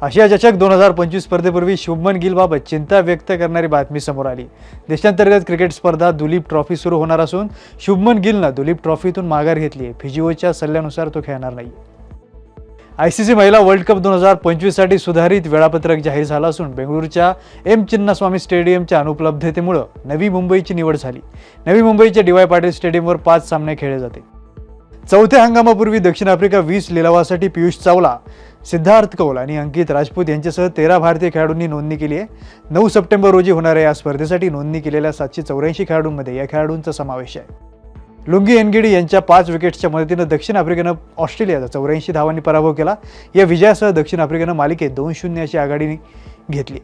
आशिया चषक 2025 स्पर्धेपूर्वी शुभमन गिलबाबत चिंता व्यक्त करणारी बातमी समोर आली। देशांतर्गत क्रिकेट स्पर्धा दुलीप ट्रॉफी सुरू होणार असून शुभमन गिलनं दुलीप ट्रॉफीतून माघार घेतली आहे। फिजिओच्या सल्ल्यानुसार तो खेळणार नाही। आयसीसी महिला वर्ल्ड कप 2025 साठी सुधारित वेळापत्रक जाहीर झालं असून बेंगळुरूच्या एम चिन्नास्वामी स्टेडियमच्या अनुपलब्धतेमुळे नवी मुंबईची निवड झाली। नवी मुंबईच्या डी.वाय. पाटील स्टेडियमवर 5 सामने खेळले जाते। चौथ्या हंगामापूर्वी दक्षिण आफ्रिका 20 लिलावासाठी पियुष चावला, सिद्धार्थ कौल आणि अंकित राजपूत यांच्यासह 13 भारतीय खेळाडूंनी नोंदणी केली आहे। 9 सप्टेंबर रोजी होणाऱ्या या स्पर्धेसाठी नोंदणी केलेल्या 784 खेळाडूंमध्ये या खेळाडूंचा समावेश आहे। लुंगी एनगिडी यांच्या 5 विकेट्सच्या मदतीनं दक्षिण आफ्रिकेनं ऑस्ट्रेलियाचा 84 धावांनी पराभव केला। या विजयासह दक्षिण आफ्रिकेनं मालिकेत 2-0 अशी आघाडी घेतली।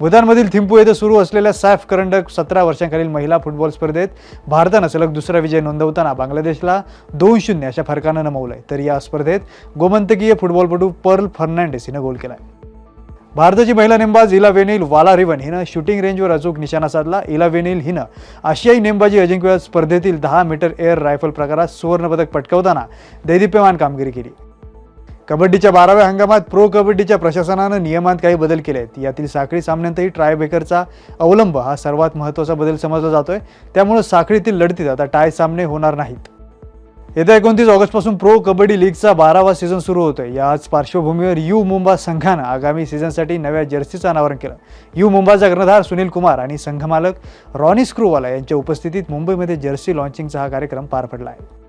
भूतानमधील थिम्पू येथे सुरू असलेल्या सॅफ करंडक 17 वर्षांखालील महिला फुटबॉल स्पर्धेत भारतानं सलग दुसरा विजय नोंदवताना बांगलादेशला 2-0 अशा फरकानं नमवलंय। तर या स्पर्धेत गोमंतकीय फुटबॉलपटू पर्ल फर्नांडिस हिनं गोल केलाय। भारताची महिला नेमबाज इला वेनिल वालारिवन हिनं शूटिंग रेंजवर अचूक निशाणा साधला। इला वेनिल हिनं आशियाई नेमबाजी अजिंक्यपद स्पर्धेतील 10 मीटर एअर रायफल प्रकारात सुवर्णपदक पटकावताना दैदिप्यमान कामगिरी केली। कबड्डीच्या 12व्या हंगामात प्रो कबड्डीच्या प्रशासनानं नियमांत काही बदल केले आहेत। यातील साखळी सामन्यांतही टायब्रेकरचा अवलंब हा सर्वात महत्त्वाचा बदल समजला जातोय। त्यामुळे साखळीतील लढतीत आता टाय सामने होणार नाहीत। येत्या 29 ऑगस्टपासून प्रो कबड्डी लीगचा 12वा सीझन सुरू होतोय। याच पार्श्वभूमीवर यू मुंबा संघानं आगामी सीझनसाठी नव्या जर्सीचं अनावरण केलं। यू मुंबाचा कर्णधार सुनील कुमार आणि संघमालक रॉनी स्क्रूवाला यांच्या उपस्थितीत मुंबईमध्ये जर्सी लॉन्चिंगचा हा कार्यक्रम पार पडला आहे।